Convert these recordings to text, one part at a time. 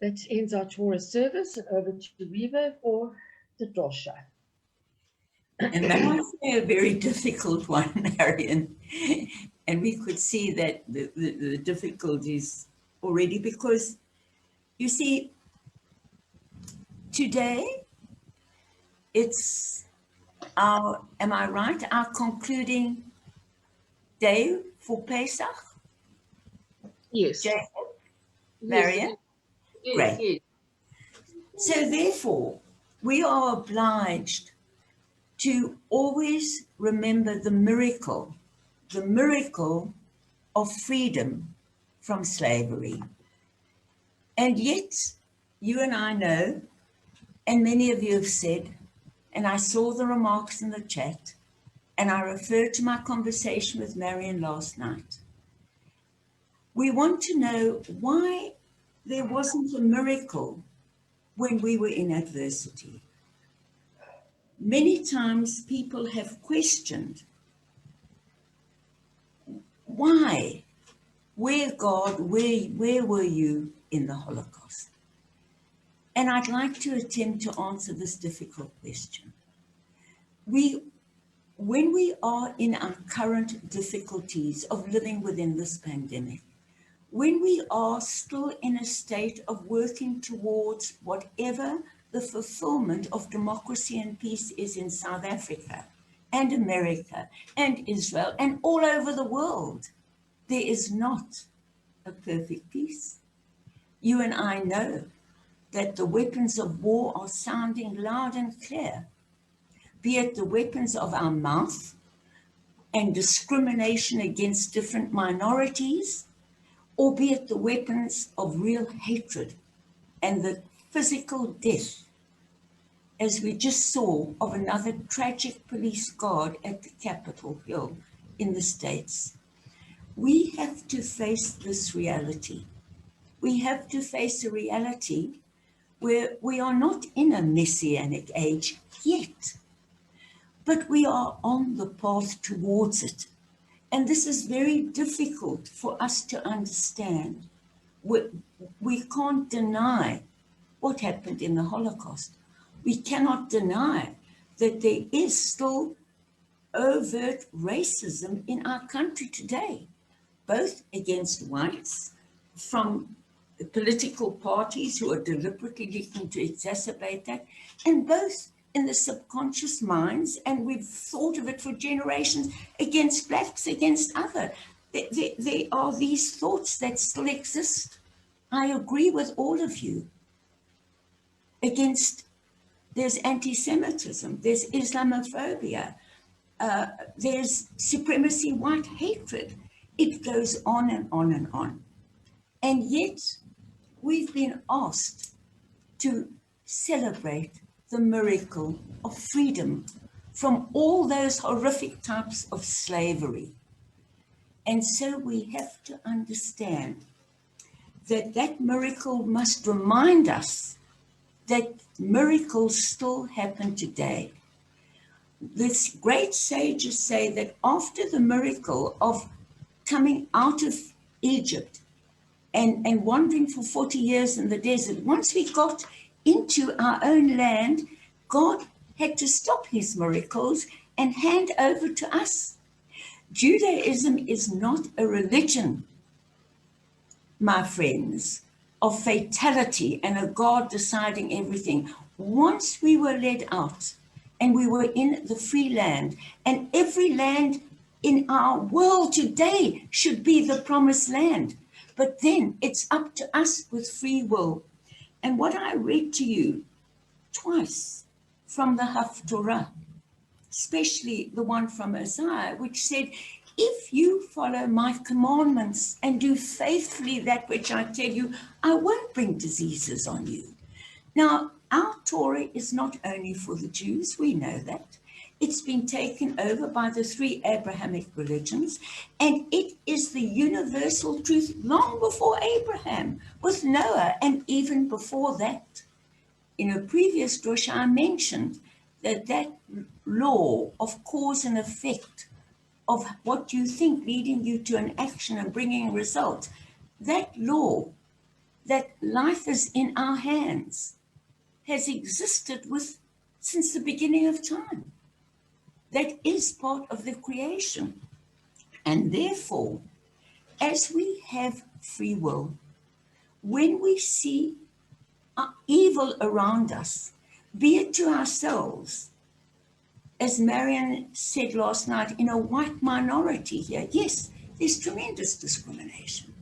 That ends our Torah service. Over to Reva for the drosha. And that was a very difficult one, Marion. And we could see that the difficulties already, because you see, today it's our, am I right, our concluding day for Pesach? Yes. Jacob? Yes. Marion? Yes. Great. Yes. So therefore, we are obliged to always remember the miracle of freedom from slavery. And yet, you and I know, and many of you have said, and I saw the remarks in the chat, and I referred to my conversation with Marion last night. We want to know why there wasn't a miracle when we were in adversity. Many times people have questioned, why? Where, God, where were you in the Holocaust? And I'd like to attempt to answer this difficult question. When we are in our current difficulties of living within this pandemic, when we are still in a state of working towards whatever the fulfillment of democracy and peace is in South Africa and America and Israel and all over the world, there is not a perfect peace. You and I know that the weapons of war are sounding loud and clear, be it the weapons of our mouth and discrimination against different minorities, or be it the weapons of real hatred and the physical death, as we just saw, of another tragic police guard at the Capitol Hill in the States. We have to face this reality. We have to face a reality where we are not in a messianic age yet, but we are on the path towards it. And this is very difficult for us to understand. We can't deny what happened in the Holocaust. We cannot deny that there is still overt racism in our country today, both against whites from the political parties who are deliberately looking to exacerbate that, and both in the subconscious minds, and we've thought of it for generations, against blacks, against other. There are these thoughts that still exist. I agree with all of you. There's anti-Semitism, there's Islamophobia, there's supremacy, white hatred. It goes on and on and on. And yet, we've been asked to celebrate the miracle of freedom from all those horrific types of slavery. And so we have to understand that that miracle must remind us that miracles still happen today. These great sages say that after the miracle of coming out of Egypt and wandering for 40 years in the desert, once we got into our own land, God had to stop his miracles and hand over to us. Judaism is not a religion, my friends, of fatality and a God deciding everything. Once we were led out and we were in the free land, and every land in our world today should be the promised land. But then it's up to us with free will. And what I read to you twice from the Haftorah, especially the one from Isaiah, which said, if you follow my commandments and do faithfully that which I tell you, I won't bring diseases on you. Now, our Torah is not only for the Jews, we know that. It's been taken over by the three Abrahamic religions, and it is the universal truth long before Abraham, with Noah, and even before that. In a previous drosha, I mentioned that law of cause and effect, of what you think leading you to an action and bringing a result, that law that life is in our hands, has existed since the beginning of time. That is part of the creation. And therefore, as we have free will, when we see evil around us, be it to ourselves, as Marion said last night, in a white minority here, yes, there's tremendous discrimination.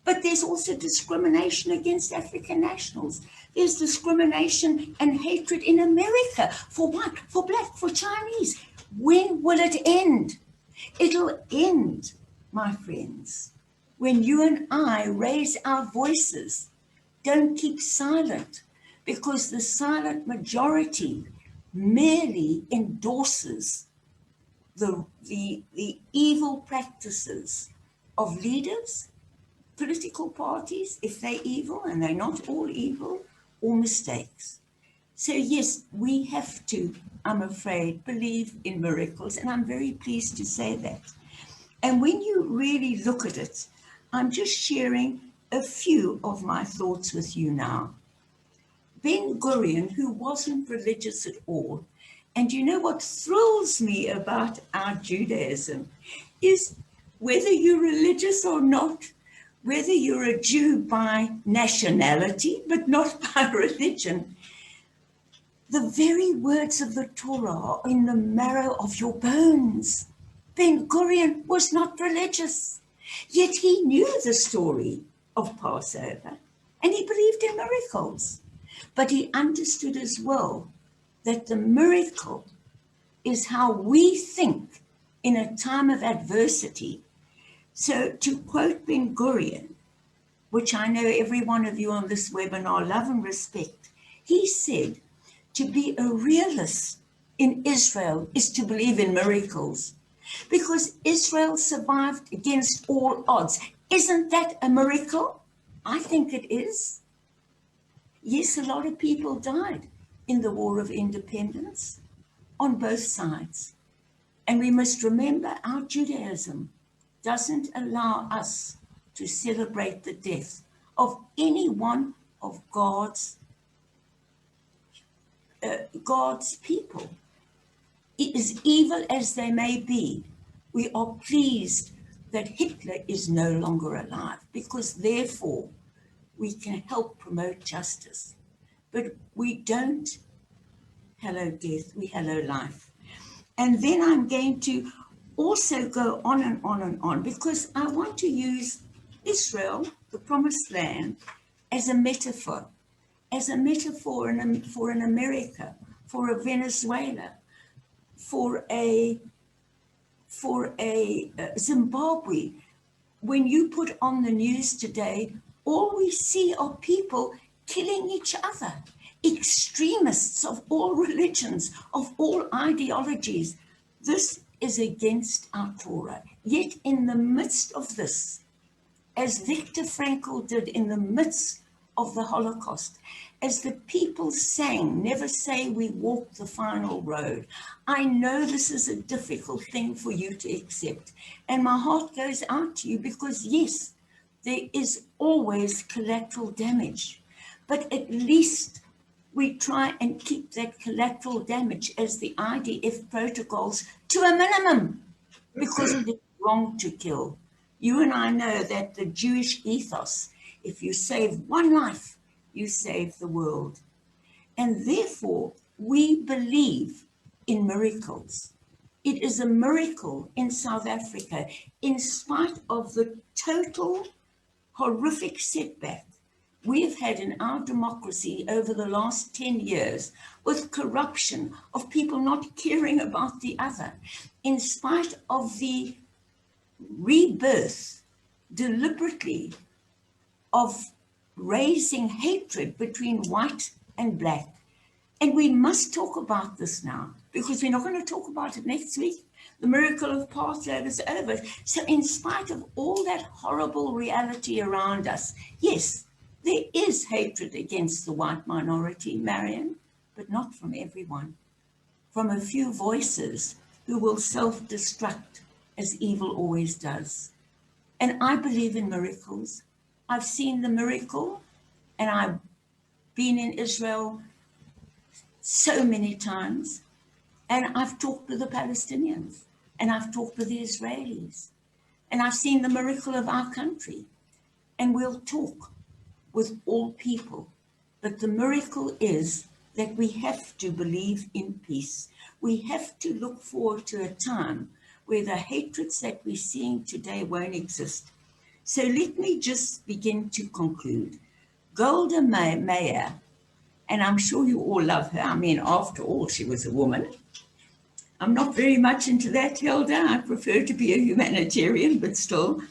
But there's also discrimination against African nationals. There's discrimination and hatred in America for white, for black, for Chinese. When will it end? It'll end, my friends, when you and I raise our voices. Don't keep silent, because the silent majority merely endorses the evil practices of leaders, political parties, if they're evil, and they're not all evil, or mistakes. So yes, we have to, I'm afraid, believe in miracles, and I'm very pleased to say that. And when you really look at it, I'm just sharing a few of my thoughts with you now. Ben-Gurion, who wasn't religious at all, and you know what thrills me about our Judaism is whether you're religious or not, whether you're a Jew by nationality, but not by religion, the very words of the Torah are in the marrow of your bones. Ben-Gurion was not religious, yet he knew the story of Passover, and he believed in miracles. But he understood as well that the miracle is how we think in a time of adversity. So to quote Ben-Gurion, which I know every one of you on this webinar love and respect, he said, to be a realist in Israel is to believe in miracles, because Israel survived against all odds. Isn't that a miracle? I think it is. Yes, a lot of people died in the War of Independence on both sides. And we must remember our Judaism doesn't allow us to celebrate the death of any one of God's people. As evil as they may be, we are pleased that Hitler is no longer alive, because therefore we can help promote justice. But we don't hello death, we hello life. And then I'm going to also go on and on and on, because I want to use Israel, the promised land, as a metaphor for an America, for a Venezuela, for a Zimbabwe. When you put on the news today, all we see are people killing each other, extremists of all religions, of all ideologies. This is against our Torah. Yet in the midst of this, as Viktor Frankl did in the midst of the Holocaust, as the people sang, never say we walked the final road. I know this is a difficult thing for you to accept, and my heart goes out to you, because yes, there is always collateral damage, but at least we try and keep that collateral damage as the IDF protocols to a minimum, because it's wrong to kill. You and I know that the Jewish ethos, if you save one life, you save the world. And therefore, we believe in miracles. It is a miracle in South Africa, in spite of the total horrific setback we've had in our democracy over the last 10 years, with corruption, of people not caring about the other, in spite of the rebirth deliberately of raising hatred between white and black. And we must talk about this now, because we're not going to talk about it next week. The miracle of Passover is over. So in spite of all that horrible reality around us, yes, there is hatred against the white minority, Marion, but not from everyone. From a few voices who will self-destruct, as evil always does. And I believe in miracles. I've seen the miracle and I've been in Israel so many times, and I've talked with the Palestinians, and I've talked with the Israelis, and I've seen the miracle of our country, and we'll talk with all people. But the miracle is that we have to believe in peace. We have to look forward to a time where the hatreds that we're seeing today won't exist. So let me just begin to conclude. Golda Meir, and I'm sure you all love her. I mean, after all, she was a woman. I'm not very much into that, Hilda. I prefer to be a humanitarian, but still.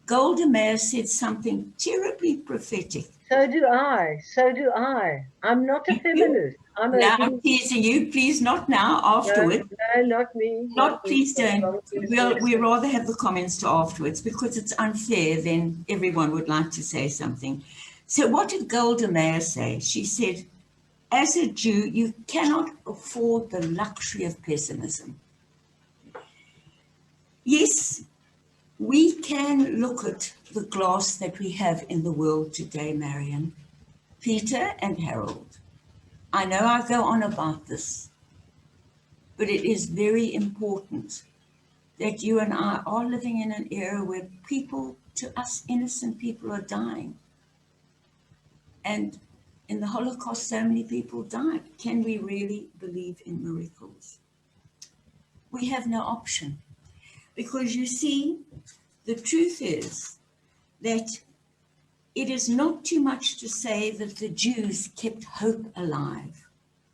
Golda Meir said something terribly prophetic. So do I. So do I. I'm not a feminist. Now, I'm teasing you. Please, not now, afterwards. No, not me. Not please don't. We rather have the comments to afterwards because it's unfair. Then everyone would like to say something. So what did Golda Meir say? She said, as a Jew, you cannot afford the luxury of pessimism. Yes, we can look at the glass that we have in the world today, Marion, Peter and Harold. I know I go on about this, but it is very important that you and I are living in an era where people, to us innocent people, are dying. And in the Holocaust, so many people died. Can we really believe in miracles? We have no option. Because you see, the truth is that it is not too much to say that the Jews kept hope alive,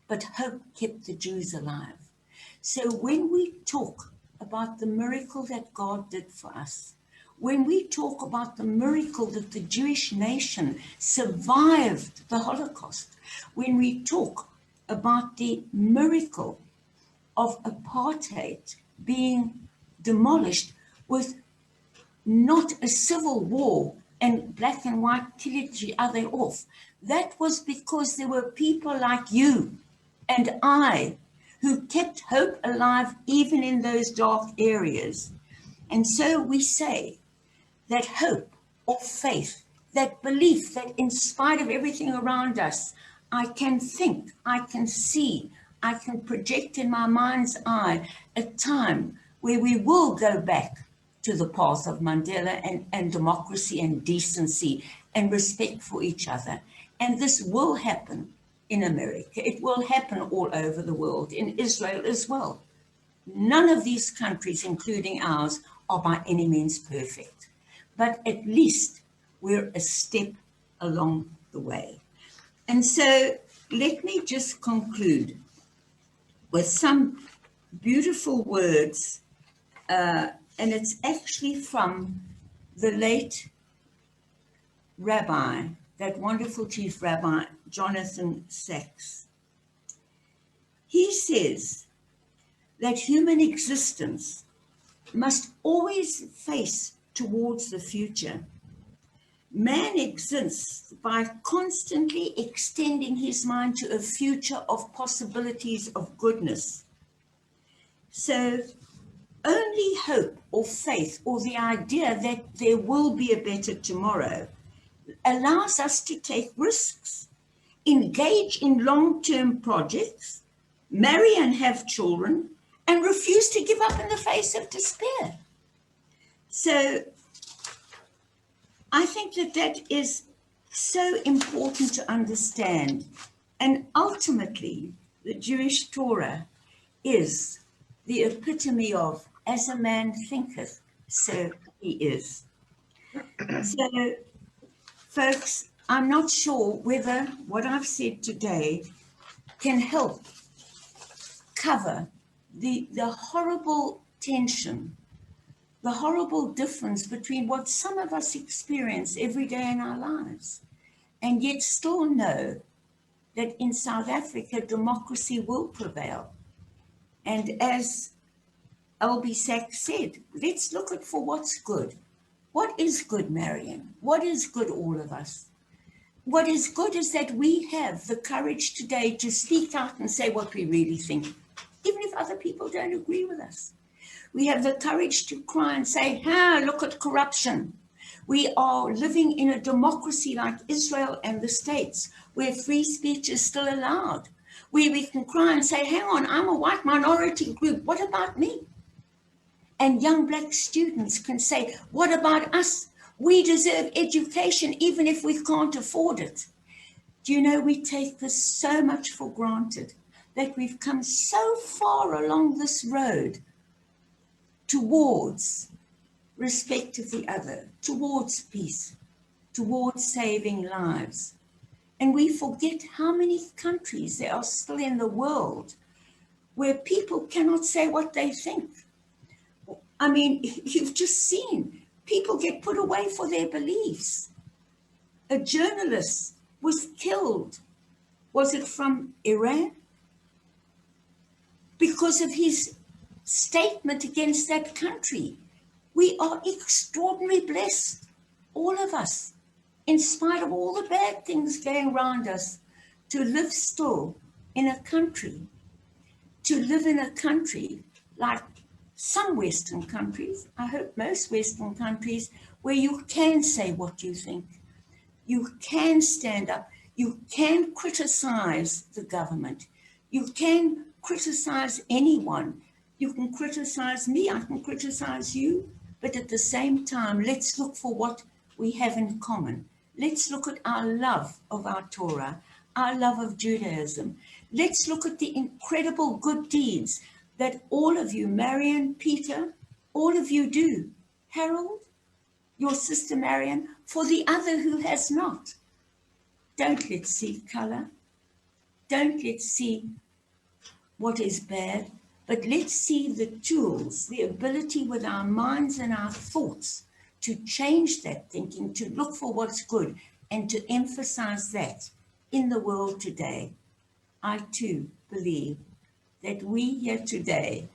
but hope kept the Jews alive. So when we talk about the miracle that God did for us, when we talk about the miracle that the Jewish nation survived the Holocaust, when we talk about the miracle of apartheid being demolished with not a civil war and black and white kill each other off, that was because there were people like you and I who kept hope alive even in those dark areas. And so we say that hope or faith, that belief that in spite of everything around us, I can think, I can see, I can project in my mind's eye a time where we will go back to the path of Mandela and democracy and decency and respect for each other. And this will happen in America. It will happen all over the world, in Israel as well. None of these countries, including ours, are by any means perfect. But at least we're a step along the way. And so let me just conclude with some beautiful words, and it's actually from the late rabbi, that wonderful chief rabbi, Jonathan Sacks. He says that human existence must always face towards the future. Man exists by constantly extending his mind to a future of possibilities of goodness. So only hope or faith or the idea that there will be a better tomorrow allows us to take risks, engage in long-term projects, marry and have children, and refuse to give up in the face of despair. So I think that is so important to understand. And ultimately, the Jewish Torah is the epitome of, as a man thinketh, so he is. So, folks, I'm not sure whether what I've said today can help cover the horrible tension, the horrible difference between what some of us experience every day in our lives, and yet still know that in South Africa, democracy will prevail. And as L.B. Sacks said, let's look at for what's good. What is good, Marion? What is good, all of us? What is good is that we have the courage today to speak out and say what we really think, even if other people don't agree with us. We have the courage to cry and say, look at corruption. We are living in a democracy like Israel and the States, where free speech is still allowed, where we can cry and say, hang on, I'm a white minority group, what about me? And young black students can say, what about us? We deserve education even if we can't afford it. Do you know, we take this so much for granted, that we've come so far along this road towards respect of the other, towards peace, towards saving lives. And we forget how many countries there are still in the world where people cannot say what they think. I mean, you've just seen people get put away for their beliefs. A journalist was killed. Was it from Iran? Because of his statement against that country. We are extraordinarily blessed, all of us, in spite of all the bad things going around us, to live still in a country, like some Western countries, I hope most Western countries, where you can say what you think. You can stand up. You can criticize the government. You can criticize anyone. You can criticize me. I can criticize you. But at the same time, let's look for what we have in common. Let's look at our love of our Torah, our love of Judaism. Let's look at the incredible good deeds that all of you, Marion, Peter, all of you do. Harold, your sister Marion, for the other who has not. Don't let's see color. Don't let's see what is bad, but let's see the tools, the ability with our minds and our thoughts to change that thinking, to look for what's good, and to emphasize that in the world today. I too believe that we here today,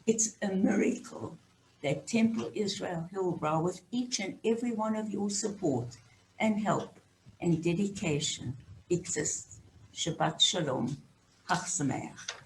it's a miracle that Temple Israel Hillbrow, with each and every one of your support and help and dedication, exists. Shabbat Shalom. Chag Sameach.